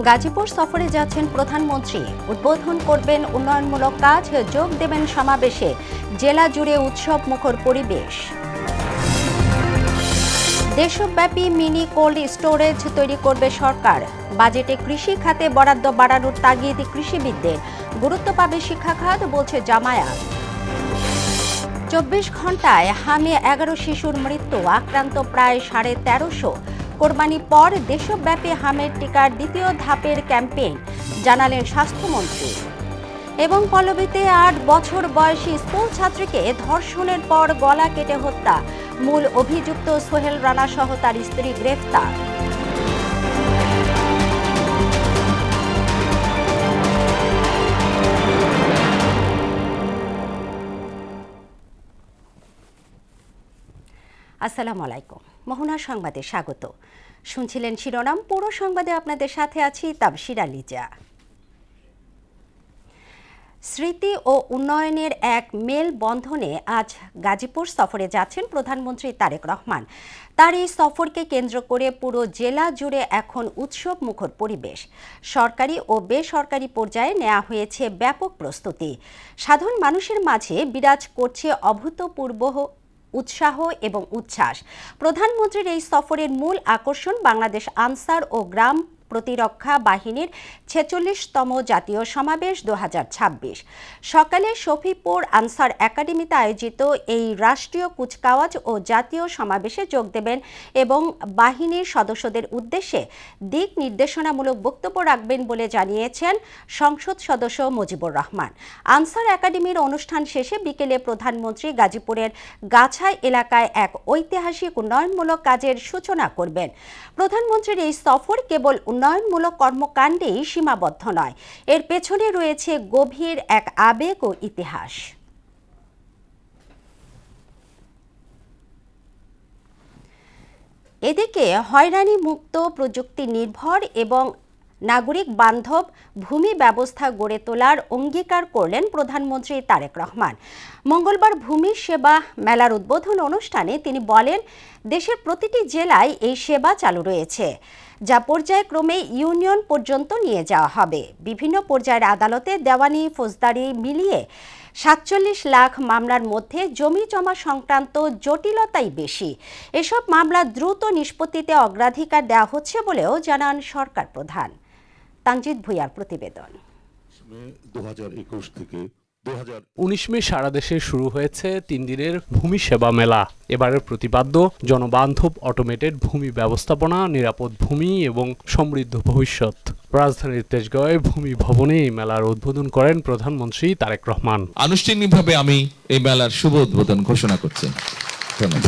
গাজীপুর সফরে যাচ্ছেন প্রধানমন্ত্রী। উদ্বোধন করবেন উন্নয়নমূলক কাজ, যোগ দেবেন সমাবেশে। জেলা জুড়ে উৎসব মুখর পরিবেশ। দেশব্যাপী মিনি কোল্ড স্টোরেজ তৈরি করবে সরকার। বাজেটে কৃষি খাতে বরাদ্দ বাড়ানোর তাগিদ কৃষিবিদদের। গুরুত্ব পাবে শিক্ষা খাত, বলছে জামায়াত। 24 ঘন্টায় হামে 11 শিশুর মৃত্যু, আক্রান্ত প্রায় 1350। কোরবানি পর দেশব্যাপী হামের টিকার দ্বিতীয় ধাপের ক্যাম্পেইন, জানালেন স্বাস্থ্যমন্ত্রী। এবং পল্লবীতে 8 বছর বয়সী স্কুল ছাত্রীকে ধর্ষণের পর গলা কেটে হত্যা, মূল অভিযুক্ত সোহেল রানা সহ তার স্ত্রী গ্রেফতার। আসসালামু আলাইকুম, মোহনা সংবাদে স্বাগত। শুনছিলেন শিরোনাম, পুরো সংবাদে আপনাদের সাথে আছি তাবশিরা লিজা। স্মৃতি ও উন্নয়নের এক মেল বন্ধনে আজ গাজীপুর সফরে যাচ্ছেন প্রধানমন্ত্রী তারেক রহমান। তার এই সফরকে কেন্দ্র করে পুরো জেলা জুড়ে এখন উৎসব মুখর পরিবেশ। সরকারি ও বেসরকারি পর্যায়ে নেওয়া হয়েছে ব্যাপক প্রস্তুতি। সাধারণ মানুষের মাঝে বিরাজ করছে অভূতপূর্ব উৎসাহ এবং উচ্ছ্বাস। প্রধানমন্ত্রীর এই সফরের মূল আকর্ষণ বাংলাদেশ আনসার ও গ্রাম প্রতিরক্ষা বাহিনীর 46তম জাতীয় সমাবেশ 2026। সকালে শফিপুর আনসার একাডেমিতে আয়োজিত এই রাষ্ট্রীয় কুচকাওয়াজ ও জাতীয় সমাবেশে যোগ দেবেন এবং বাহিনীর সদস্যদের উদ্দেশ্যে দিক নির্দেশনামূলক বক্তব্য রাখবেন বলে জানিয়েছেন সংসদ সদস্য মুজিবুর রহমান। আনসার একাডেমির অনুষ্ঠান শেষে বিকেলে প্রধানমন্ত্রী গাজীপুরের গাছাই এলাকায় এক ঐতিহাসিক উন্নয়নমূলক কাজের সূচনা করবেন। প্রধানমন্ত্রীর এই সফর কেবল উন্নয়নমূলক কর্মকাণ্ডেই সীমাবদ্ধ নয়, এর পেছনে রয়েছে গভীর এক আবেগ ও ইতিহাস। এদিকে হয়রানি মুক্ত, প্রযুক্তি নির্ভর এবং নাগরিক বান্ধব ভূমি ব্যবস্থা গড়ে তোলার অঙ্গীকার করলেন প্রধানমন্ত্রী তারেক রহমান। মঙ্গলবার ভূমি সেবা মেলার উদ্বোধন অনুষ্ঠানে তিনি বলেন, দেশের প্রতিটি জেলায় এই সেবা চালু রয়েছে, যা পর্যায়ক্রমে ইউনিয়ন পর্যন্ত নিয়ে যাওয়া হবে। বিভিন্ন পর্যায়ের আদালতে দেওয়ানি ফৌজদারি মিলিয়ে 47 লাখ মামলার মধ্যে জমি জমা সংক্রান্ত জটিলতাই বেশি। এসব মামলা দ্রুত নিষ্পত্তিতে অগ্রাধিকার দেওয়া হচ্ছে বলেও জানান সরকার প্রধান। তানজিদ ভুঁইয়ার প্রতিবেদন। 19 মে সারা দেশে শুরু হয়েছে 3 দিনের ভূমি সেবা মেলা। এবারের প্রতিপাদ্য জনবান্ধব অটোমেটেড ভূমি ব্যবস্থাপনা, নিরাপদ ভূমি এবং সমৃদ্ধ ভবিষ্যৎ। রাজধানীর তেজগাঁওয়ে ভূমি ভবনে এই মেলার উদ্বোধন করেন প্রধানমন্ত্রী তারেক রহমান। আনুষ্ঠানিকভাবে আমি এই মেলার শুভ উদ্বোধন ঘোষণা করছি।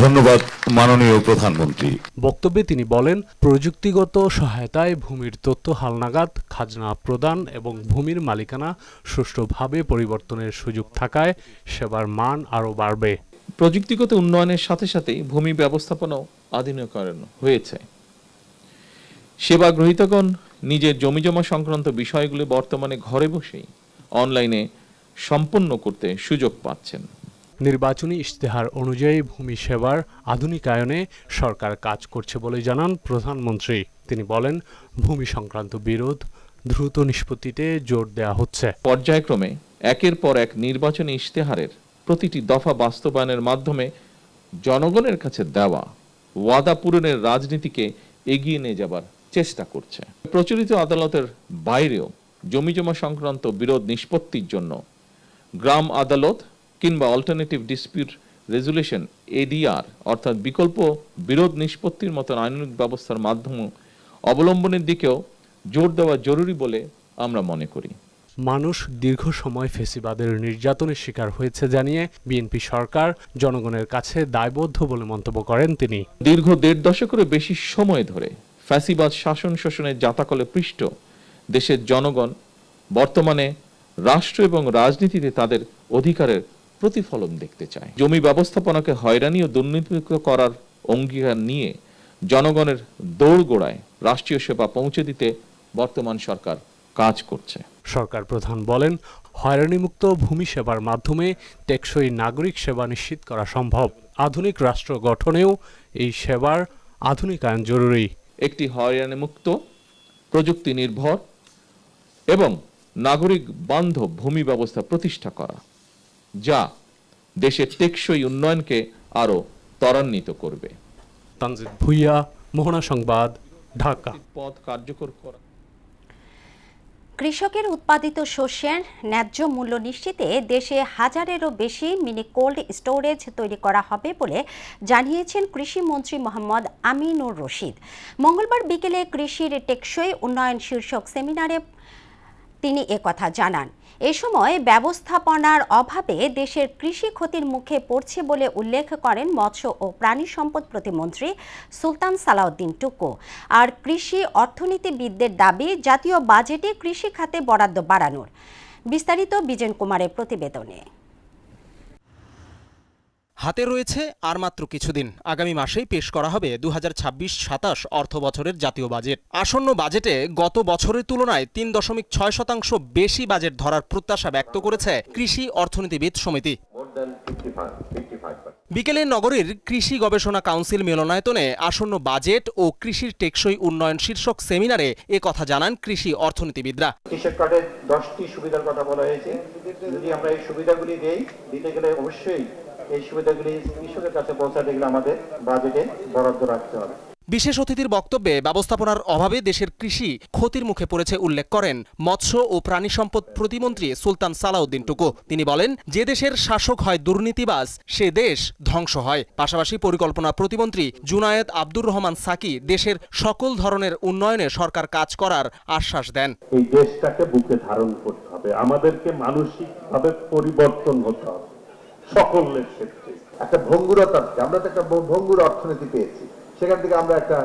ধন্যবাদ মাননীয় প্রধানমন্ত্রী। বক্তব্যে তিনি বলেন, প্রযুক্তিগত সহায়তায় ভূমির তথ্য হালনাগাদ, খাজনা প্রদান এবং ভূমির মালিকানা সুষ্ঠুভাবে পরিবর্তনের সুযোগ থাকায় সেবার মান আরও বাড়বে। প্রযুক্তিগত উন্নয়নের সাথে সাথে ভূমি ব্যবস্থাপনাও আধুনিকরণ হয়েছে। সেবা গ্রহীতাগণ নিজের জমিজমা সংক্রান্ত বিষয়গুলি বর্তমানে ঘরে বসেই অনলাইনে সম্পন্ন করতে সুযোগ পাচ্ছেন। নির্বাচনী ইশতেহার অনুযায়ী ভূমি সেবার আধুনিকায়নে সরকার কাজ করছে বলে জানান প্রধানমন্ত্রী। তিনি বলেন, ভূমি সংক্রান্ত বিরোধ দ্রুত নিষ্পত্তিতে জোর দেওয়া হচ্ছে। পর্যায়ক্রমে একের পর এক নির্বাচনী ইশতেহারের প্রতিটি দফা বাস্তবায়নের মাধ্যমে জনগণের কাছে দেওয়া ওয়াদা পূরণের রাজনীতিকে এগিয়ে নিয়ে যাবার চেষ্টা করছে। প্রচলিত আদালতের বাইরেও জমিজমা সংক্রান্ত বিরোধ নিষ্পত্তির জন্য গ্রাম আদালত কিংবা অল্টারনেটিভ ডিসপিউট রেজুলেশন এডিআর অর্থাৎ বিকল্প বিরোধ নিষ্পত্তির মতো আইনানুগ ব্যবস্থার মাধ্যম অবলম্বনের দিকেও জোর দেওয়া জরুরি বলে আমরা মনে করি। মানুষ দীর্ঘ সময় ফ্যাসিবাদের নির্যাতনের শিকার হয়েছে জানিয়ে বিএনপি সরকার জনগণের কাছে দায়বদ্ধ বলে মন্তব্য করেন তিনি। দীর্ঘ 1.5 দশকেরও বেশি সময় ধরে ফ্যাসিবাদ শাসন শোষণের জাতাকলে পৃষ্ঠ দেশের জনগণ বর্তমানে রাষ্ট্র এবং রাজনীতিতে তাদের অধিকারের প্রতিফলন দেখতে চায়। জমি ব্যবস্থাপনাকে হয়রানি ও দুর্নীতিমুক্ত করার অঙ্গীকার নিয়ে জনগণের দোরগোড়ায় রাষ্ট্রীয় সেবা পৌঁছে দিতে বর্তমান সরকার কাজ করছে। সরকার প্রধান বলেন, হয়রানিমুক্ত ভূমি সেবার মাধ্যমে টেকসই নাগরিক সেবা নিশ্চিত করা সম্ভব। আধুনিক রাষ্ট্র গঠনেও এই সেবার আধুনিকায়ন জরুরি। একটি হয়রানিমুক্ত প্রযুক্তি নির্ভর এবং নাগরিক বান্ধব ভূমি ব্যবস্থা প্রতিষ্ঠা করা, যা দেশের টেকসই উন্নয়নকে আরো ত্বরান্বিত করবে। তানজিদ ভুইয়া, মোহনা সংবাদ, ঢাকা। পথ কার্যকর করা। কৃষকের উৎপাদিত শস্যের ন্যায্য মূল্য নিশ্চিতে দেশে হাজারেরও বেশি মিনি কোল্ড স্টোরেজ তৈরি করা হবে বলে জানিয়েছেন কৃষিমন্ত্রী মোহাম্মদ আমিনুর রশিদ। মঙ্গলবার বিকেলে কৃষির টেকসই উন্নয়ন শীর্ষক সেমিনারে তিনি একথা জানান। এ সময় ব্যবস্থাপনার অভাবে দেশের কৃষি ক্ষতির মুখে পড়ছে বলে উল্লেখ করেন মৎস্য ও প্রাণী সম্পদ প্রতিমন্ত্রী সুলতান সালাউদ্দিন টুকু। আর কৃষি অর্থনীতিবিদদের দাবি জাতীয় বাজেটে কৃষি খাতে বরাদ্দ বাড়ানোর। বিস্তারিত বিজেন কুমারের প্রতিবেদনে। হাতে রয়েছে আর মাত্র কিছুদিন। আগামী মাসেই পেশ করা হবে 2026-27 অর্থ বছরের জাতীয় বাজেট। আসন্ন বাজেটে গত বছরের তুলনায় 3.6% বেশি বাজেট ধরার প্রত্যাশা ব্যক্ত করেছে কৃষি অর্থনীতিবিদ সমিতি। বিকেলে নগরীর কৃষি গবেষণা কাউন্সিল মিলনায়তনে আসন্ন বাজেট ও কৃষির টেকসই উন্নয়ন শীর্ষক সেমিনারে এ কথা জানান কৃষি অর্থনীতিবিদরা। কৃষক কার্ডের 10টি সুবিধার কথা বলা হয়েছে। যদি আমরা এই সুবিধাগুলি দিতে গেলে অবশ্যই এই সুবিধাগুলি কৃষকের কাছে পৌঁছাতে গেলে আমাদের বাজেটে বরাদ্দ রাখতে হবে। বিশেষ অতিথির বক্তব্যে ব্যবস্থাপনার অভাবে দেশের কৃষি ক্ষতির মুখে পড়েছে উল্লেখ করেন মৎস্য ও প্রাণী সম্পদ প্রতিমন্ত্রী সুলতান সালাউদ্দিন টুকু। তিনি বলেন, যে দেশের শাসক হয় দুর্নীতিবাজ সে দেশ ধ্বংস হয়। পাশাপাশি পরিকল্পনা প্রতিমন্ত্রী জুনায়েদ আব্দুর রহমান সাকি দেশের সকল ধরনের উন্নয়নে সরকার কাজ করার আশ্বাস দেন। এই দেশটাকে বুকে ধারণ করতে হবে, আমাদেরকে মানসিকভাবে পরিবর্তন হতে হবে সকলের ক্ষেত্রে। একটা ভঙ্গুরতা, আমরা তো একটা ভঙ্গুর অর্থনীতি পেয়েছি, সেখান থেকে আমরা একটা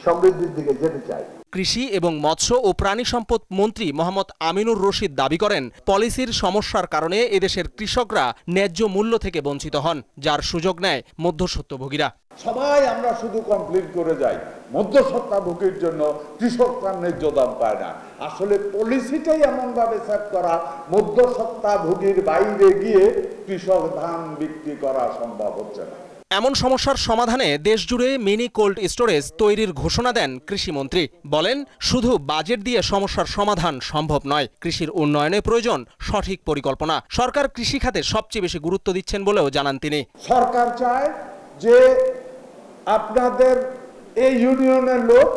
সমৃদ্ধির দিকে যেতে চাই। কৃষি এবং মৎস্য ও প্রাণী সম্পদ মন্ত্রী মোহাম্মদ আমিনুর রশিদ দাবি করেন, পলিসির সমস্যার কারণে এদেশের কৃষকরা ন্যায্য মূল্য থেকে বঞ্চিত হন, যার সুযোগ নেয় মধ্যস্বত্বভোগীরা। সবাই আমরা শুধু কমপ্লেন করে যাই, মধ্যস্বত্বভোগীর জন্য কৃষক তার ন্যায্য দাম পায় না। আসলে পলিসিটাই এমন ভাবে সেট করা, মধ্যস্বত্বভোগীর বাইরে গিয়ে কৃষক ধান বিক্রি করা সম্ভব হচ্ছে না। এমন সমস্যার সমাধানে দেশজুড়ে মিনি কোল্ড স্টোরেজ তৈরির ঘোষণা দেন কৃষিমন্ত্রী। বলেন, শুধু বাজেট দিয়ে সমস্যার সমাধান সম্ভব নয়, কৃষির উন্নয়নে প্রয়োজন সঠিক পরিকল্পনা। সরকার কৃষি খাতে সবচেয়ে বেশি গুরুত্ব দিচ্ছেন বলেও জানান তিনি। সরকার চায় যে আপনাদের এই ইউনিয়নের লোক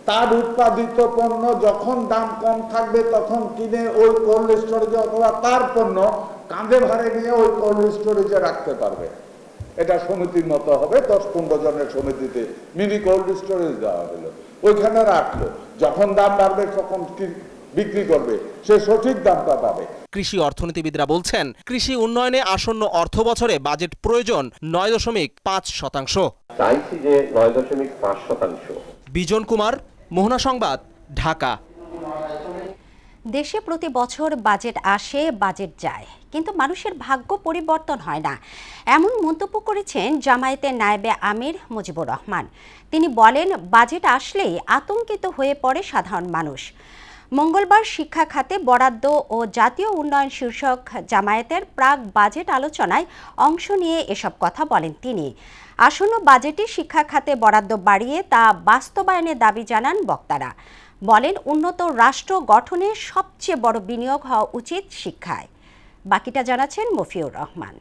তার উৎপাদিত পণ্য যখন দাম কম থাকবে তখন কিনে ওই কোল্ড স্টোরেজে অথবা তার পণ্য কাঁধে ভারে নিয়ে ওই কোল্ড স্টোরেজে রাখতে পারবে। এটা সমিতির মতো হবে, 10-15 জনের সমিতিতে মিনি কোল্ড স্টোরেজ দেওয়া হলো, ওইখানে রাখলো, যখন দাম বাড়বে তখন বিক্রি করবে, সে সঠিক দামটা পাবে। কৃষি অর্থনীতিবিদরা বলছেন, কৃষি উন্নয়নে আসন্ন অর্থ বছরে বাজেট প্রয়োজন 9.5%। চাইছি যে 9.5%। বিজন কুমার, মোহনা সংবাদ, ঢাকা। দেশে প্রতি বছর বাজেট আসে, বাজেট যায়, কিন্তু মানুষের ভাগ্য পরিবর্তন হয় না, এমন মন্তব্য করেছেন জামায়াতের নায়েবে আমির মুজিবুর রহমান। তিনি বলেন, বাজেট আসলেই আতঙ্কিত হয়ে পড়ে সাধারণ মানুষ। মঙ্গলবার শিক্ষা খাতে বরাদ্দ ও জাতীয় উন্নয়ন শীর্ষক জামায়াতের প্রাক বাজেট আলোচনায় অংশ নিয়ে এসব কথা বলেন তিনি। আসন্ন বাজেটে শিক্ষা খাতে বরাদ্দ বাড়িয়ে তা বাস্তবায়নের দাবি জানান বক্তারা। বলেন, উন্নত রাষ্ট্র গঠনে সবচেয়ে বড় বিনিয়োগ হওয়া উচিত শিক্ষায়। বাকিটা জানাচ্ছেন মফিউর রহমান।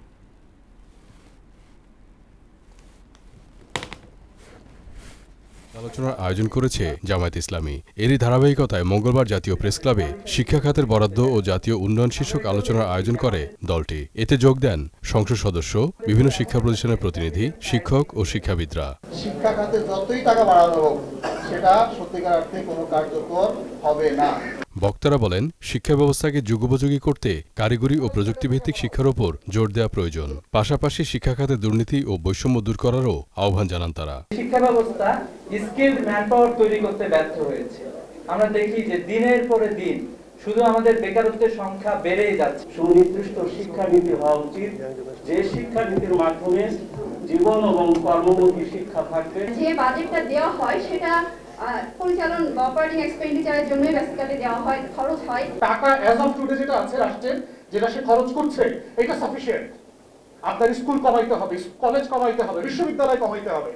আলোচনার আয়োজন করেছে জামায়াত ইসলামী। এরই ধারাবাহিকতায় মঙ্গলবার জাতীয় প্রেস ক্লাবে শিক্ষা খাতের বরাদ্দ ও জাতীয় উন্নয়ন শীর্ষক আলোচনার আয়োজন করে দলটি। এতে যোগ দেন সংসদ সদস্য, বিভিন্ন শিক্ষা প্রতিষ্ঠানের প্রতিনিধি, শিক্ষক ও শিক্ষাবিদরা। শিক্ষা খাতে যতই টাকা বাড়ানো হোক, সেটা সত্যিকার অর্থে কোনো কার্যকর হবে না। বক্তারা বলেন, শিক্ষা ব্যবস্থাকে যুগোপযোগী করতে কারিগরি ও প্রযুক্তিভিত্তিক শিক্ষার উপর জোর দেওয়া প্রয়োজন। পাশাপাশি শিক্ষা খাতে দুর্নীতি ও বৈষম্য দূর করারও আহ্বান জানান তারা। শিক্ষা ব্যবস্থা স্কিলড ম্যানপাওয়ার তৈরি করতে ব্যর্থ হয়েছে। আমরা দেখি যে দিনের পরে দিন শুধু আমাদের বেকারত্বের সংখ্যা বেড়েই যাচ্ছে। সুনির্দিষ্ট শিক্ষানীতি হওয়া উচিত, যে শিক্ষানীতির মাধ্যমে জীবন এবং কর্মমুখী শিক্ষা থাকবে। যে বাজেটটা দেওয়া হয় সেটা পরিচালন বা অপারেটিং এক্সপেন্ডিচারের জন্য বেসিক্যালি দেওয়া হয়, খরচ হয়। টাকা অ্যাজ অফ টুডে যেটা আছে রাষ্ট্রের, যেটা সে খরচ করছে, এটা সাফিসিয়েন্ট। আপনার স্কুল কমাইতে হবে, কলেজ কমাইতে হবে, বিশ্ববিদ্যালয় কমাইতে হবে,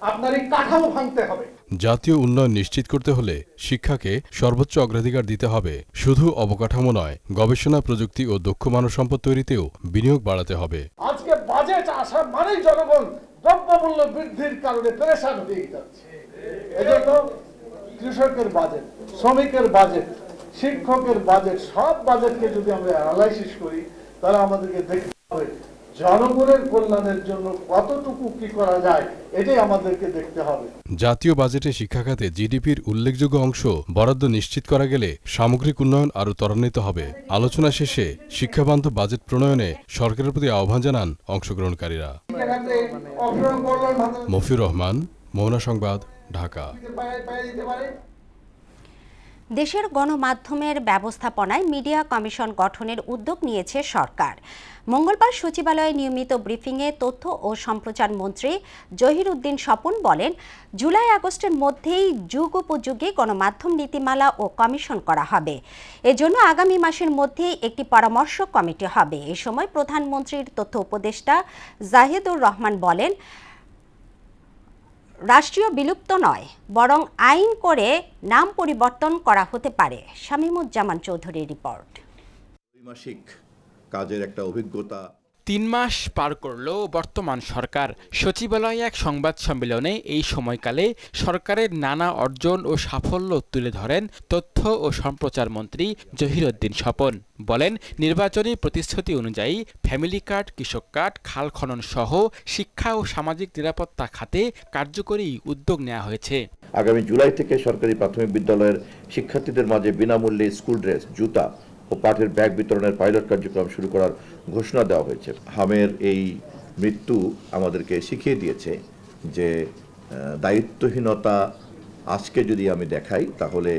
আপনার এই কাঠামো ভাঙতে হবে। জাতীয় উন্নয়ন নিশ্চিত করতে হলে শিক্ষাকে সর্বোচ্চ অগ্রাধিকার দিতে হবে। শুধু অবকাঠামো নয়, গবেষণা, প্রযুক্তি ও দক্ষ মানব সম্পদ তৈরিতেও বিনিয়োগ বাড়াতে হবে। আজকে বাজেট আসা মানেই জনগণ দ্রব্যমূল্য বৃদ্ধির কারণে পেরেশান হয়ে যাচ্ছে। এজন্য কৃষকের বাজেট, শ্রমিকের বাজেট, শিক্ষকের বাজেট, সব বাজেটকে যদি আমরা অ্যানালাইসিস করি তাহলে আমাদেরকে দেখতে হবে জনগণের কল্যাণের জন্য কতটুকু কি করা যায়, এটাই আমাদেরকে দেখতে হবে। জাতীয় বাজেটে শিক্ষা খাতে জিডিপির উল্লেখযোগ্য অংশ বরাদ্দ নিশ্চিত করা গেলে সামগ্রিক উন্নয়ন আরও ত্বরান্বিত হবে। আলোচনা শেষে শিক্ষাবান্ধব বাজেট প্রণয়নে সরকারের প্রতি আহ্বান জানান অংশগ্রহণকারীরা। মফিউর রহমান, মোহনা সংবাদ, ঢাকা। দেশের গণমাধ্যমের ব্যবস্থাপনায় মিডিয়া কমিশন গঠনের উদ্যোগ নিয়েছে সরকার। মঙ্গলবার সচিবালয়ে নিয়মিত ব্রিফিংয়ে তথ্য ও সম্প্রচার মন্ত্রী জহিরউদ্দিন স্বপন বলেন, জুলাই আগস্টের মধ্যেই যুগোপযোগী গণমাধ্যম নীতিমালা ও কমিশন করা হবে। এজন্য আগামী মাসের মধ্যেই একটি পরামর্শ কমিটি হবে। এ সময় প্রধানমন্ত্রীর তথ্য উপদেষ্টা জাহিদুর রহমান বলেন, রাষ্ট্রীয় বিলুপ্ত নয়, বরং আইন করে নাম পরিবর্তন করা হতে পারে। শামীমুজ্জামান চৌধুরীর রিপোর্ট। দ্বৈমাসিক কাজের একটা অভিজ্ঞতা ৩ মাস পার করল বর্তমান সরকার। সচিবালয়ে এক সংবাদ সম্মেলনে এই সময়কালে সরকারের নানা অর্জন ও সাফল্য তুলে ধরেন তথ্য ও সম্প্রচার মন্ত্রী জহিরউদ্দিন স্বপন। বলেন, নির্বাচনী প্রতিশ্রুতি অনুযায়ী ফ্যামিলি কার্ড, কৃষক কার্ড, খাল খনন সহ শিক্ষা ও সামাজিক নিরাপত্তা খাতে কার্যকরী উদ্যোগ নেওয়া হয়েছে। আগামী জুলাই থেকে সরকারি প্রাথমিক বিদ্যালয়ের শিক্ষার্থীদের মাঝে বিনামূল্যে স্কুল ড্রেস, জুতা ও পাঠের ব্যাগ বিতরণের পাইলট কার্যক্রম শুরু করার ঘোষণা দেওয়া হয়েছে। হামের এই মৃত্যু আমাদেরকে শিখিয়ে দিয়েছে যে দায়িত্বহীনতা আজকে যদি আমি দেখাই তাহলে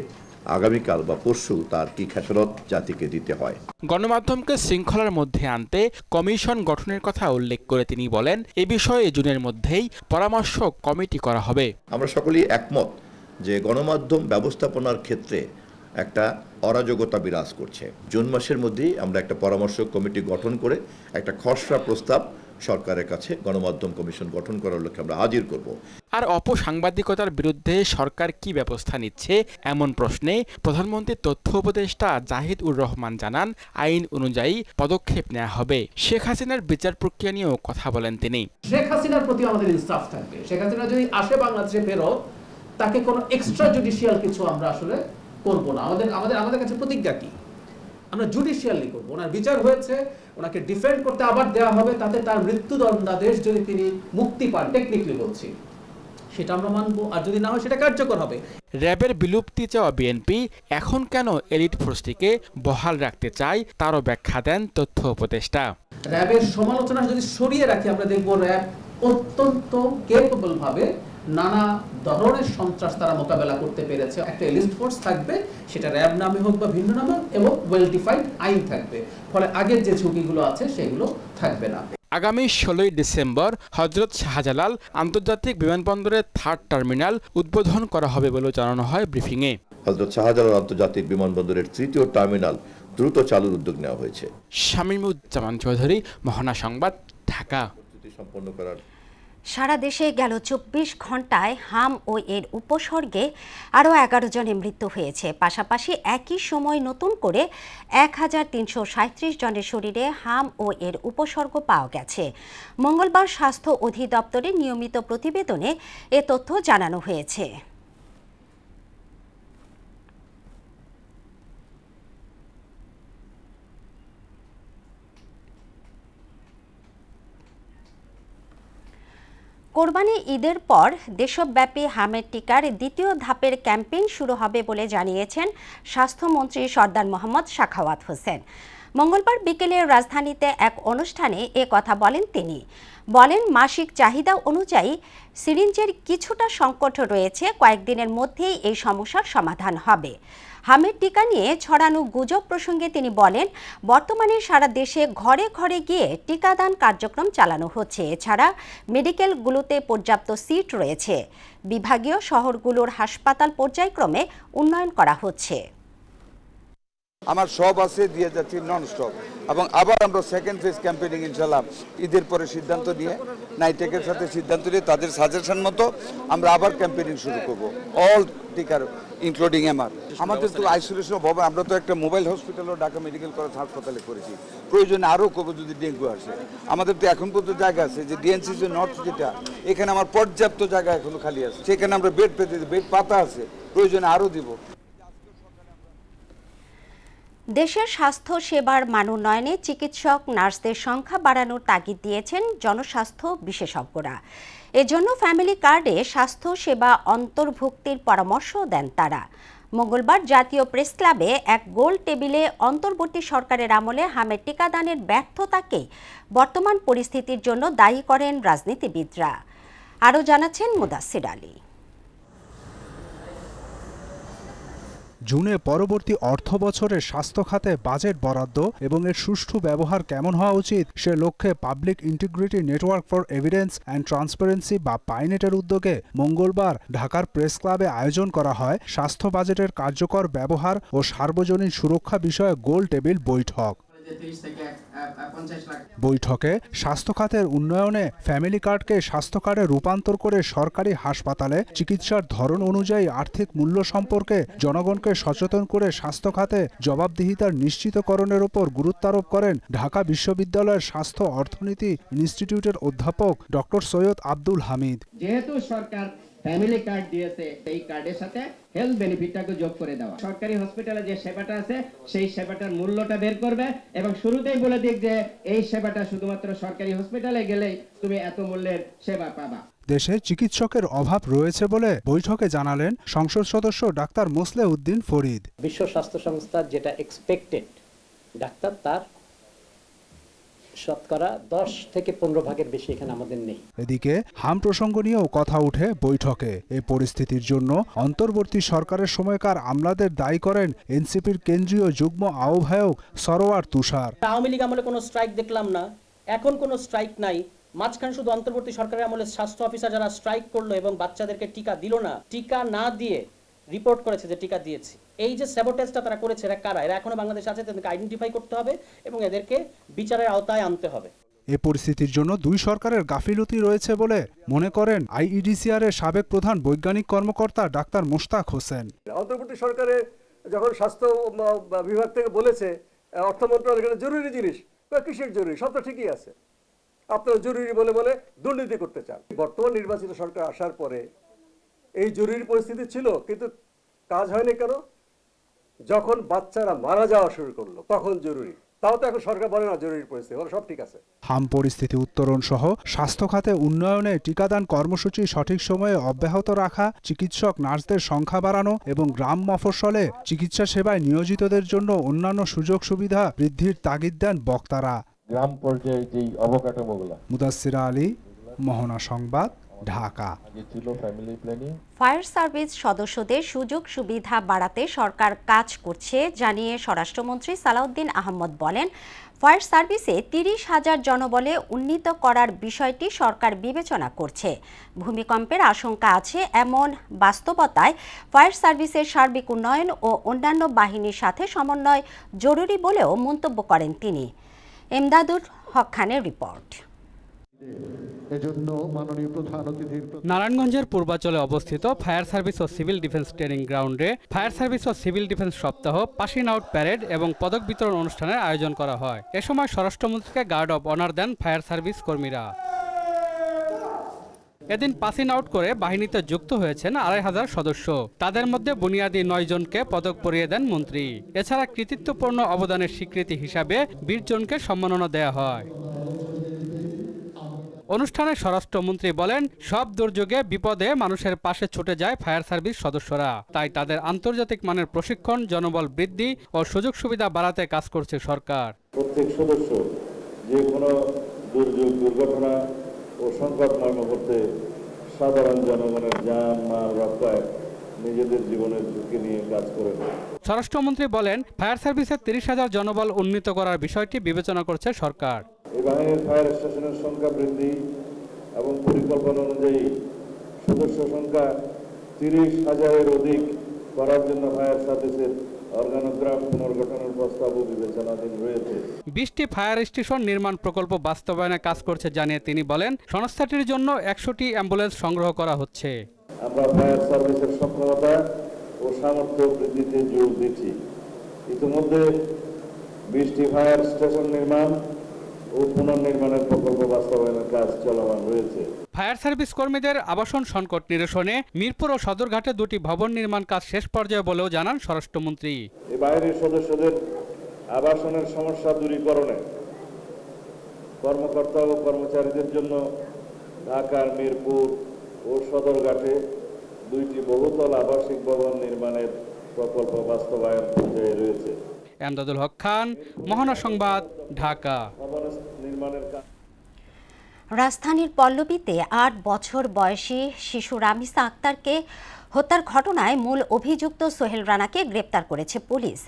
আগামীকাল বা পরশু তার কি খেসারত জাতিকে দিতে হয়। গণমাধ্যমকে শৃঙ্খলার মধ্যে আনতে কমিশন গঠনের কথা উল্লেখ করে তিনি বলেন, এ বিষয়ে জুনের মধ্যেই পরামর্শ কমিটি করা হবে। আমরা সকলেই একমত যে গণমাধ্যম ব্যবস্থাপনার ক্ষেত্রে একটা অরাজকতা বিরাজ করছে। জুন মাসের মধ্যেই আমরা একটা পরামর্শ কমিটি গঠন করে একটা খসড়া প্রস্তাব সরকারের কাছে গণমাধ্যম কমিশন গঠন করার লক্ষ্যে আমরা হাজির করব। আর অপসাংবাদিকতার বিরুদ্ধে সরকার কি ব্যবস্থা নিচ্ছে এমন প্রশ্নে প্রধানমন্ত্রীর তথ্য উপদেষ্টা জাহিদুর রহমান জানান, আইন অনুযায়ী পদক্ষেপ নেওয়া হবে। শেখ হাসিনার বিচার প্রক্রিয়া নিয়েও কথা বলেন তিনি। শেখ হাসিনার প্রতি আমাদের ইনসাফ থাকবে। শেখ হাসিনা যদি আসে বাংলাদেশে ফেরত, তাকে কোনো এক্সট্রা জুডিশিয়াল কিছু আমরা আসলে করব না। আমাদের কাছে প্রতিজ্ঞা কি, আমরা জুডিশিয়ালি করব। ওনার বিচার হয়েছে, ওনাকে ডিফেন্ড করতে আবার দেওয়া হবে, তাতে তার মৃত্যুদণ্ডাদেশ যদি তিনি মুক্তি পান, টেকনিক্যালি বলছি, সেটা আমরা মানবো। আর যদি না হয় সেটা কার্যকর হবে। র্যাবের বিলুপ্তি চাওয়া বিএনপি এখন কেন এলিট ফোর্সটিকে বহাল রাখতে চায় তারও ব্যাখ্যা দেন তথ্য উপদেষ্টা। র্যাবের সমালোচনা যদি সরিয়ে রাখি, আমরা দেখব র্যাব অত্যন্ত কেপেবল ভাবে নানা ধরনের সন্ত্রাস তারা মোকাবেলা করতে পেরেছে। একটা এলিট ফোর্স থাকবে, সেটা র্যাব নামে হোক বা ভিন্ন নামে, এবং ওয়েল ডিফাইন্ড আইন থাকবে। ফলে আগের যে ঝুঁকিগুলো আছে সেগুলো থাকবে না। আগামী 16 ডিসেম্বর হযরত শাহজালাল আন্তর্জাতিক বিমানবন্দরের 3rd টার্মিনাল উদ্বোধন করা হবে বলে জানানো হয় ব্রিফিংয়ে। হযরত শাহজালাল আন্তর্জাতিক বিমানবন্দরের 3য় টার্মিনাল দ্রুত চালুর উদ্যোগ নেওয়া হয়েছে। শামীমুজ্জামান চৌধুরী, মোহনা সংবাদ, ঢাকা। সম্পন্ন করার সারা দেশে গেল 24 ঘন্টায় হাম ও এর উপসর্গে আরও 11 জনের মৃত্যু হয়েছে। পাশাপাশি একই সময় নতুন করে 1337 জনের শরীরে হাম ও এর উপসর্গ পাওয়া গেছে। মঙ্গলবার স্বাস্থ্য অধিদপ্তরের নিয়মিত প্রতিবেদনে এ তথ্য জানানো হয়েছে। কোরবানি ঈদের পর দেশব্যাপী হামের টিকার দ্বিতীয় ধাপের ক্যাম্পেইন শুরু হবে বলে জানিয়েছেন স্বাস্থ্যমন্ত্রী সরদার মোহাম্মদ সাখাওয়াত হোসেন। মঙ্গলবার বিকেলে রাজধানীতে এক অনুষ্ঠানে এ কথা বলেন তিনি। বলেন, মাসিক চাহিদা অনুযায়ী সিরিঞ্জের কিছুটা সংকট রয়েছে, কয়েকদিনের মধ্যেই এই সমস্যার সমাধান হবে। হামের টিকা নিয়ে ছড়ানো গুজব প্রসঙ্গে তিনি বলেন, বর্তমানে সারা দেশে ঘরে ঘরে গিয়ে টিকাদান কার্যক্রম চালানো হচ্ছে। এছাড়া মেডিকেলগুলোতে পর্যাপ্ত সিট রয়েছে। বিভাগীয় শহরগুলোর হাসপাতাল পর্যায়ক্রমে উন্নয়ন করা হচ্ছে। আমার সব আছে দিয়ে যাচ্ছি নন স্টপ, এবং আবার আমরা সেকেন্ড ফেজ ক্যাম্পেইনিং ইনশাআল্লাহ ঈদের পরে সিদ্ধান্ত নিয়ে নাইটেকের সাথে সিদ্ধান্ত নিয়ে তাদের সাজেশন মতো আমরা আবার ক্যাম্পেইনিং শুরু করব অল টিকার ইনক্লুডিং এমআর। আমাদের তো আইসোলেশন হবে, আমরা তো একটা মোবাইল হসপিটালও ঢাকা মেডিকেল কলেজ হাসপাতালে করেছি, প্রয়োজনে আরও করবো যদি ডেঙ্গু আসে। আমাদের তো এখন পর্যন্ত জায়গা আছে যে ডিএনসিসি নর্থ যেটা, এখানে আমার পর্যাপ্ত জায়গা এখনো খালি আছে, সেখানে আমরা বেড পেতে বেড পাতা আছে, প্রয়োজনে আরও দিব। দেশের স্বাস্থ্য সেবার মান উন্নয়নে চিকিৎসক নার্সদের সংখ্যা বাড়ানোর তাগিদ দিয়েছেন জনস্বাস্থ্য বিশেষজ্ঞরা। এজন্য ফ্যামিলি কার্ডে স্বাস্থ্য সেবা অন্তর্ভুক্তির পরামর্শ দেন তারা। মঙ্গলবার জাতীয় প্রেস ক্লাবে এক গোল টেবিলে অন্তর্বর্তী সরকারের আমলে হামের টিকাদানের ব্যর্থতাকে বর্তমান পরিস্থিতির জন্য দায়ী করেন রাজনীতিবিদরা। আরও জানাচ্ছেন মুদাসসির আলী। জুনে পরবর্তী অর্থ বছরের স্বাস্থ্য খাতে বাজেট বরাদ্দ এবং এর সুষ্ঠু ব্যবহার কেমন হওয়া উচিত সে লক্ষ্যে public integrity network for evidence and transparency বা পাইনেটের উদ্যোগে মঙ্গলবার ঢাকার প্রেস ক্লাবে আয়োজন করা হয় স্বাস্থ্য বাজেটের কার্যকর ব্যবহার ও সার্বজনীন সুরক্ষা বিষয়ে গোল টেবিল বৈঠক। বৈঠকে স্বাস্থ্য খাতের উন্নয়নে ফ্যামিলি কার্ডকে স্বাস্থ্য কার্ডে রূপান্তর করে সরকারি হাসপাতালে চিকিৎসার ধরন অনুযায়ী আর্থিক মূল্য সম্পর্কে জনগণকে সচেতন করে স্বাস্থ্য খাতে জবাবদিহিতার নিশ্চিতকরণের উপর গুরুত্বারোপ করেন ঢাকা বিশ্ববিদ্যালয়ের স্বাস্থ্য অর্থনীতি ইনস্টিটিউটের অধ্যাপক ডক্টর সৈয়দ আব্দুল হামিদ। যেহেতু সরকার ফ্যামিলি কার্ড দিয়েছে, এই কার্ডের সাথে হেলথ বেনিফিটটাকে যোগ করে দেওয়া, সরকারি হসপিটালে যে সেবাটা আছে সেই সেবাটার মূল্যটা বের করবে এবং শুরুতেই বলে দিক যে এই সেবাটা শুধুমাত্র সরকারি হসপিটালে গেলেই তুমি এত মূল্যের সেবা পাবা। দেশে চিকিৎসকের অভাব রয়েছে বলে বৈঠকে জানালেন সংসদ সদস্য ডাক্তার মোসলেউদ্দিন ফরিদ। বিশ্ব স্বাস্থ্য সংস্থার যেটা এক্সপেক্টেড ডাক্তার, তার শতকরা 10 থেকে 15 ভাগের বেশি এখানে আমাদের নেই। এদিকে হাম প্রসঙ্গ নিয়েও কথা উঠে বৈঠকে। এই পরিস্থিতির জন্য অন্তর্বর্তী সরকারের সময়কার আমলাদের দায়ী করেন এনসিপির কেন্দ্রীয় যুগ্ম আহ্বায়ক সরোয়ার তুষার। আওয়ামী লীগ আমলে কোনো স্ট্রাইক দেখলাম না, এখন কোনো স্ট্রাইক নাই, মাঝখানে শুধু অন্তর্বর্তী সরকারের আমলে স্বাস্থ্য অফিসার যারা স্ট্রাইক করলো এবং বাচ্চাদেরকে টিকা দিল না, টিকা না দিয়ে রিপোর্ট করেছে যে টিকা দিয়েছি। এই যে স্যাবোটেজটা তারা করেছে, এরা কারা? এরা এখনো বাংলাদেশে আছে, তাদেরকে আইডেন্টিফাই করতে হবে এবং এদেরকে বিচারের আওতায় আনতে হবে। এ পরিস্থিতির জন্য দুই সরকারের গাফিলতি রয়েছে বলে মনে করেন আইইডিসিআর এর সাবেক প্রধান বৈজ্ঞানিক কর্মকর্তা ডাক্তার মোশতাক হোসেন। অন্তর্বর্তী সরকারের যখন স্বাস্থ্য বিভাগ থেকে বলেছে অর্থ মন্ত্রণালয় জরুরি জিনিস, কিসের জরুরি? সব তো ঠিকই আছে, আপনারা জরুরি বলে বলে দুর্নীতি করতে চান। বর্তমান নির্বাচিত সরকার আসার পরে এই জরুরি পরিস্থিতি ছিল, কিন্তু কাজ হয়নি কেন? যখন বাচ্চারা মারা যাওয়া শুরু করলো তখন জরুরি, তাও তো এখন সরকার বলে না জরুরি পরিস্থিতি, বলে সব ঠিক আছে। হাম পরিস্থিতি উত্তরণ সহ স্বাস্থ্য খাতে উন্নয়নে টিকাদান কর্মসূচি সঠিক সময়ে অব্যাহত রাখা, চিকিৎসক নার্সদের সংখ্যা বাড়ানো এবং গ্রাম মফস্বলে চিকিৎসা সেবায় নিয়োজিতদের জন্য অন্যান্য সুযোগ সুবিধা বৃদ্ধির তাগিদ দেন বক্তারা। গ্রাম পর্যায়ে যেই অবকাঠামোগুলো। মুদাসসির আলী, মোহনা সংবাদ, ঢাকা। ফায়ার সার্ভিস সদস্যদের সুযোগ সুবিধা বাড়াতে সরকার কাজ করছে জানিয়ে স্বরাষ্ট্রমন্ত্রী সালাউদ্দিন আহমদ বলেন, ফায়ার সার্ভিসে 30,000 জনবলে উন্নীত করার বিষয়টি সরকার বিবেচনা করছে। ভূমিকম্পের আশঙ্কা আছে এমন বাস্তবতায় ফায়ার সার্ভিসের সার্বিক উন্নয়ন ও অন্যান্য বাহিনীর সাথে সমন্বয় জরুরি বলেও মন্তব্য করেন তিনি। এমদাদুল হক খানের রিপোর্ট। নারায়ণগঞ্জের পূর্বাঞ্চলে অবস্থিত ফায়ার সার্ভিস ও সিভিল ডিফেন্স ট্রেনিং গ্রাউন্ডে ফায়ার সার্ভিস ও সিভিল ডিফেন্স সপ্তাহ, পাসিং আউট প্যারেড এবং পদক বিতরণ অনুষ্ঠানের আয়োজন করা হয়। এ সময় স্বরাষ্ট্রমন্ত্রীকে গার্ড অব অনার দেন ফায়ার সার্ভিস কর্মীরা। এদিন পাসিং আউট করে বাহিনীতে যুক্ত হয়েছেন 2,500 সদস্য। তাদের মধ্যে বুনিয়াদী 9 জনকে পদক পরিয়ে দেন মন্ত্রী। এছাড়া কৃতিত্বপূর্ণ অবদানের স্বীকৃতি হিসাবে 20 জনকে সম্মাননা দেওয়া হয়। অনুষ্ঠানে স্বরাষ্ট্রমন্ত্রী বলেন, সব দুর্যোগে বিপদে মানুষের পাশে ছুটে যায় ফায়ার সার্ভিস সদস্যরা। তাই তাদের আন্তর্জাতিক মানের প্রশিক্ষণ, জনবল বৃদ্ধি ও সুযোগ সুবিধা বাড়াতে কাজ করছে সরকার। প্রত্যেক সদস্য যে কোনো দুর্যোগ, দুর্ঘটনা ও সংকটময় মুহূর্তে সাধারণ জনগণের জান মাল রক্ষায় নিজেদের জীবনের ঝুঁকি নিয়ে কাজ করে। স্বরাষ্ট্রমন্ত্রী বলেন, ফায়ার সার্ভিসের 30,000 জনবল উন্নীত করার বিষয়টি বিবেচনা করছে সরকার। এই বাহিনীর ফায়ার স্টেশনের সংখ্যা বৃদ্ধি এবং পরিকল্পনা অনুযায়ী সদস্য সংখ্যা 30,000-এর অধিক করার জন্য ফায়ার সার্ভিসের অর্গানোগ্রাম পুনর্গঠনের প্রস্তাবও বিবেচনাধীন রয়েছে। 20টি ফায়ার স্টেশন নির্মাণ প্রকল্প বাস্তবায়নে কাজ করছে জানিয়ে তিনি বলেন, সংস্থাটির জন্য 100টি অ্যাম্বুলেন্স সংগ্রহ করা হচ্ছে। আমরা ফায়ার সার্ভিসের সক্ষমতা ও সামর্থ্য বৃদ্ধিতে জোর দিচ্ছি। ইতিমধ্যে 20টি ফায়ার স্টেশন নির্মাণ ও পুনর্নির্মাণের প্রকল্প বাস্তবায়নের কাজ চলমান রয়েছে। ফায়ার সার্ভিস কর্মীদের আবাসন সংকট নিরসনে মিরপুর ও সদরঘাটে 2টি ভবন নির্মাণ কাজ শেষ পর্যায়ে বলেও জানান স্বরাষ্ট্রমন্ত্রী। এই বাইরের সদস্যদের আবাসনের সমস্যা দূরীকরণে কর্মকর্তা ও কর্মচারীদের জন্য ঢাকার মিরপুর ও সদরঘাটে 2টি বহুতল আবাসিক ভবন নির্মাণের প্রকল্প বাস্তবায়ন পর্যায়ে রয়েছে। এমদাদুল হক খান, মোহনা সংবাদ, ঢাকা। রাজধানীর পল্লবীতে 8 বছর বয়সী শিশু রামিসা আক্তারকে হত্যার ঘটনায় মূল অভিযুক্ত সোহেল রানাকে গ্রেপ্তার করেছে পুলিশ।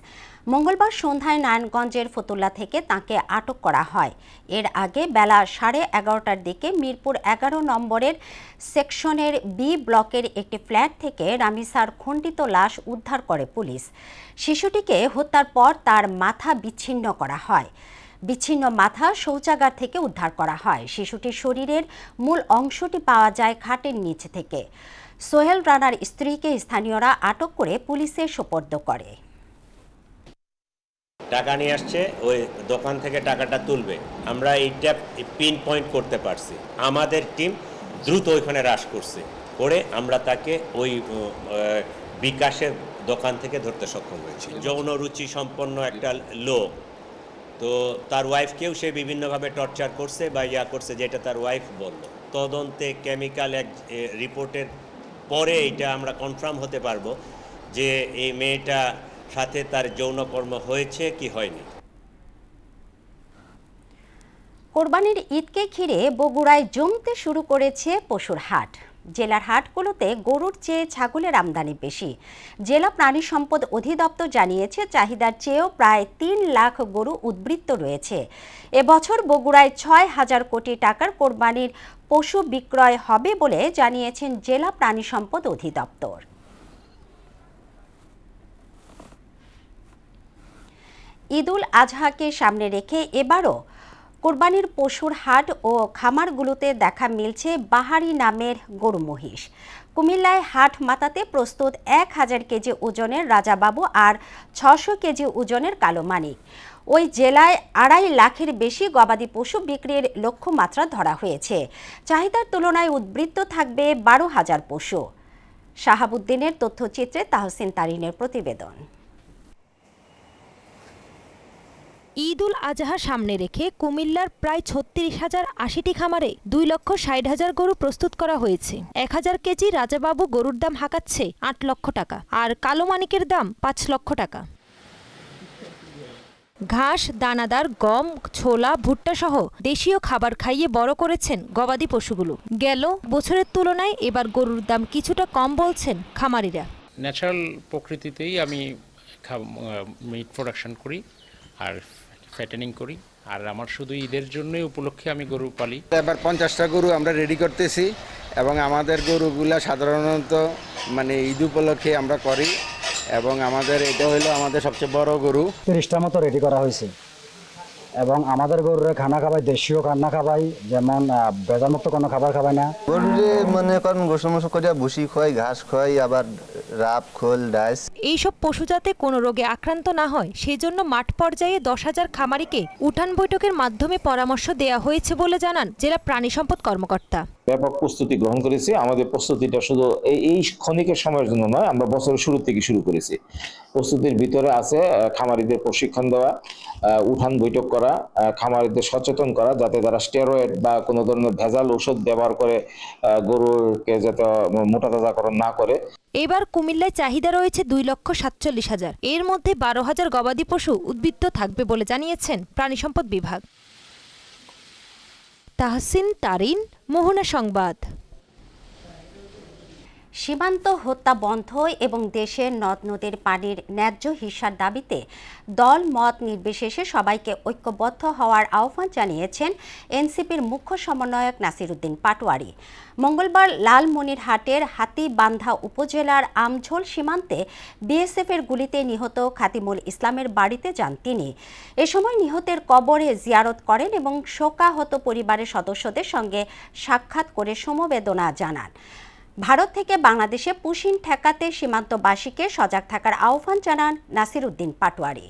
মঙ্গলবার সন্ধ্যায় নারায়ণগঞ্জের ফতুল্লা থেকে তাকে আটক করা হয়। এর আগে বেলা 11:30টার দিকে মিরপুর 11 নম্বরের সেকশনের বি ব্লকের একটি ফ্ল্যাট থেকে রামিসার খণ্ডিত লাশ উদ্ধার করে পুলিশ। শিশুটিকে হত্যার পর তার মাথা বিচ্ছিন্ন করা হয়। বিচ্ছিন্ন মাথা শৌচাগার থেকে উদ্ধার করা হয়। শিশুটির শরীরের মূল অংশটি পাওয়া যায় খাটের নিচ থেকে। সোহেল রানার স্ত্রীকে স্থানীয়রা আটক করে পুলিশে সোপর্দ করে। টাকা নিয়ে আসছে, ওই দোকান থেকে টাকাটা তুলবে, আমরা এইটা পিন পয়েন্ট করতে পারছি। আমাদের টিম দ্রুত ওইখানে হ্রাস করছে, করে আমরা তাকে ওই বিকাশের দোকান থেকে ধরতে সক্ষম হয়েছি। যৌন রুচি সম্পন্ন একটা লোক, তো তার ওয়াইফকেও সে বিভিন্নভাবে টর্চার করছে বা করছে, যেটা তার ওয়াইফ বলল। তদন্তে কেমিক্যাল রিপোর্টের পরে এটা আমরা কনফার্ম হতে পারবো যে এই মেয়েটা সাথে তার যৌনকর্ম হয়েছে কি হয়নি। কোরবানির ঈদকে ঘিরে বগুড়ায় জমতে শুরু করেছে পশুর হাট। জেলার হাটগুলোতে গরুর চেয়ে ছাগলের আমদানি বেশি। জেলা প্রাণী সম্পদ অধিদপ্তর জানিয়েছে, চাহিদার চেয়েও প্রায় 3 লাখ গরু উদ্বৃত্ত রয়েছে। এবছর বগুড়ায় 6,000 কোটি টাকার কোরবানির পশু বিক্রয় হবে বলে জানিয়েছেন জেলা প্রাণী সম্পদ অধিদপ্তর। ঈদুল আজহাকে সামনে রেখে এবারও কোরবানির পশুর হাট ও খামারগুলোতে দেখা মিলছে বাহারি নামের গরু মহিষ। কুমিল্লায় হাট মাতাতে প্রস্তুত 1000 কেজি ওজনের রাজাবাবু আর 600 কেজি ওজনের কালো মানিক। ওই জেলায় 2.5 লাখের বেশি গবাদি পশু বিক্রির লক্ষ্যমাত্রা ধরা হয়েছে। চাহিদার তুলনায় উদ্বৃত্ত থাকবে 12,000 পশু। শাহাবুদ্দিনের তথ্যচিত্রে তাহসিন তারিনের প্রতিবেদন। ঈদুল আজহা সামনে রেখে কুমিল্লার প্রায় 36,080টি খামারে 2,60,000 গরু প্রস্তুত করা হয়েছে। 1000 কেজি রাজাবাবু গরুর দাম হাঁকাচ্ছে 8 লক্ষ টাকা, আর কালো মানিকের দাম 5 লক্ষ টাকা। ঘাস, দানাদার, গম, ছোলা, ভুট্টা সহ দেশীয় খাবার খাইয়ে বড় করেছেন গবাদি পশুগুলো। গেল বছরের তুলনায় এবার গরুর দাম কিছুটা কম বলছেন খামারিরা। ন্যাচারাল প্রকৃতিতেই আমি মিট প্রোডাকশন করি আর ফ্যাটেনিং করি, আর আমার শুধু ঈদের জন্যই উপলক্ষে আমি গরু পালি। এবার 50টা গরু আমরা রেডি করতেছি এবং আমাদের গরুগুলা সাধারণত ঈদ উপলক্ষে আমরা করি এবং আমাদের এটা হলো আমাদের সবচেয়ে বড় গরু। 30টার মতো রেডি করা হয়েছে এবং আমাদের গরুরে খানা খাবাই, দেশীয় খানা খাবাই, যেমন ভেজালমুক্ত কোনো খাবার খাবাই না। গরুরে মনে করেন গোসল মোসল করে ভুসি খোয়াই, ঘাস খোয়াই, আবার রাপ, খোল, ডাইস। এইসব পশু যাতে কোনো রোগে আক্রান্ত না হয় সেজন্য মাঠ পর্যায়ে 10,000 খামারিকে উঠান বৈঠকের মাধ্যমে পরামর্শ দেওয়া হয়েছে বলে জানান জেলা প্রাণী সম্পদ কর্মকর্তা। ব্যাপক প্রস্তুতি গ্রহণ করেছি। আমাদের প্রস্তুতিটা শুধু এই ক্ষণিকের সময়ের জন্য নয়, আমরা বছরের শুরু থেকে শুরু করেছি। প্রস্তুতির ভিতরে আছে খামারিদের প্রশিক্ষণ দেওয়া, উঠান বৈঠক করা, খামারিদের সচেতন করা যাতে তারা স্টেরয়েড বা কোনো ধরনের ভেজাল ওষুধ ব্যবহার করে গরুকে যাতে মোটাতাজাকরণ না করে। এবার কুমিল্লায় চাহিদা রয়েছে 2,47,000। এর মধ্যে 12,000 গবাদি পশু উদ্বৃত্ত থাকবে বলে জানিয়েছেন প্রাণী সম্পদ বিভাগ। তাহসিন তারিন, মোহনা সংবাদ। সীমান্ত হত্যা বন্ধ এবং দেশের নদ নদীর পানির ন্যায্য হিস্যার দাবিতে দল মত নির্বিশেষে সবাইকে ঐক্যবদ্ধ হওয়ার আহ্বান জানিয়েছেন এনসিপির মুখ্য সমন্বয়ক নাসিরউদ্দিন পাটোয়ারি। মঙ্গলবার লালমনিরহাটের হাতীবান্ধা উপজেলার আমঝোল সীমান্তে বিএসএফের গুলিতে নিহত খাতিমুল ইসলামের বাড়িতে যান তিনি। এ সময় নিহতের কবরে জিয়ারত করেন এবং শোকাহত পরিবারের সদস্যদের সঙ্গে সাক্ষাৎ করে সমবেদনা জানান। ভারত থেকে বাংলাদেশে পুশিন ঠেকাতে সীমান্তবাসীকে সজাগ থাকার আহ্বান জানান নাসিরউদ্দিন পাটোয়ারি।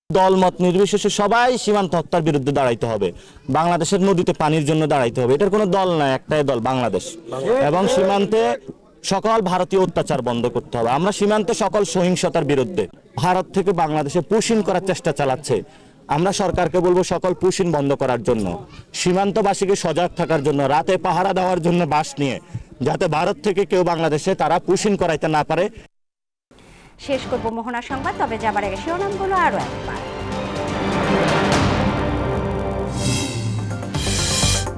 দলমত নির্বিশেষে সবাই সীমান্ত হত্যার বিরুদ্ধে দাঁড়াইতে হবে, বাংলাদেশের নদীতে পানির জন্য দাঁড়াইতে হবে। এটার কোনো দল না, একটাই দল বাংলাদেশ। এবং সীমান্তে সকল ভারতীয় অত্যাচার বন্ধ করতে হবে। আমরা সীমান্তে সকল সহিংসতার বিরুদ্ধে। ভারত থেকে বাংলাদেশে পুশিন করার চেষ্টা চালাচ্ছে, আমরা সরকারকে বলবো সকল পুশিন বন্ধ করার জন্য, সীমান্তবাসীকে সজাগ থাকার জন্য, রাতে পাহারা দেওয়ার জন্য বাস নিয়ে, যাতে ভারত থেকে কেউ বাংলাদেশে তারা পুশিন করাইতে না পারে। শেষ করব মোহনা সংবাদ, তবে যাবার আগে শিরোনামগুলো আরো একবার।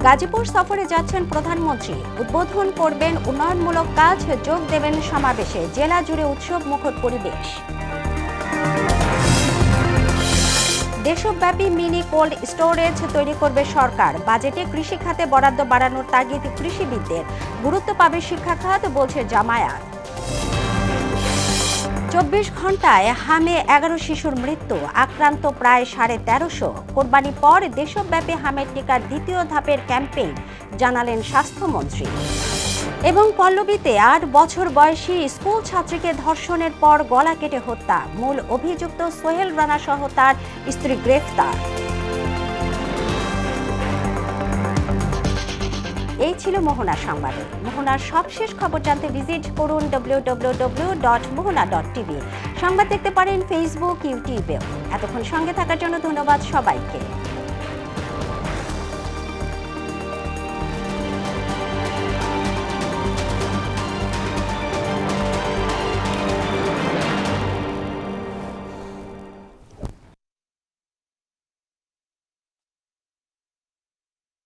গাজীপুর সফরে যাচ্ছেন প্রধানমন্ত্রী, উদ্বোধন করবেন উন্নয়নমূলক কাজ, যোগ দেবেন সমাবেশে, জেলা জুড়ে উৎসব মুখর পরিবেশ। দেশব্যাপী মিনি কোল্ড স্টোরেজ তৈরি করবে সরকার, বাজেটে কৃষি খাতে বরাদ্দ বাড়ানোর তাগিদ কৃষিবিদদের, গুরুত্ব পাবে শিক্ষা খাত বলছে জামায়াত। 24 ঘন্টায় হামে 11 শিশুর মৃত্যু, আক্রান্ত প্রায় 1350। কোরবানি পর দেশব্যাপী হামের টিকার দ্বিতীয় ধাপের ক্যাম্পেইন, জানালেন স্বাস্থ্যমন্ত্রী। এবং পল্লবীতে 8 বছর বয়সী স্কুল ছাত্রীকে ধর্ষণের পর গলা কেটে হত্যা, মূল অভিযুক্ত সোহেল রানা সহ তার স্ত্রী গ্রেফতার। এই ছিল মোহনা সংবাদ। মোহনার সবশেষ খবর জানতে ভিজিট করুন www.mohona.tv। সংবাদ দেখতে পারেন ফেসবুক, ইউটিউবেও। এতক্ষণ সঙ্গে থাকার জন্য ধন্যবাদ সবাইকে।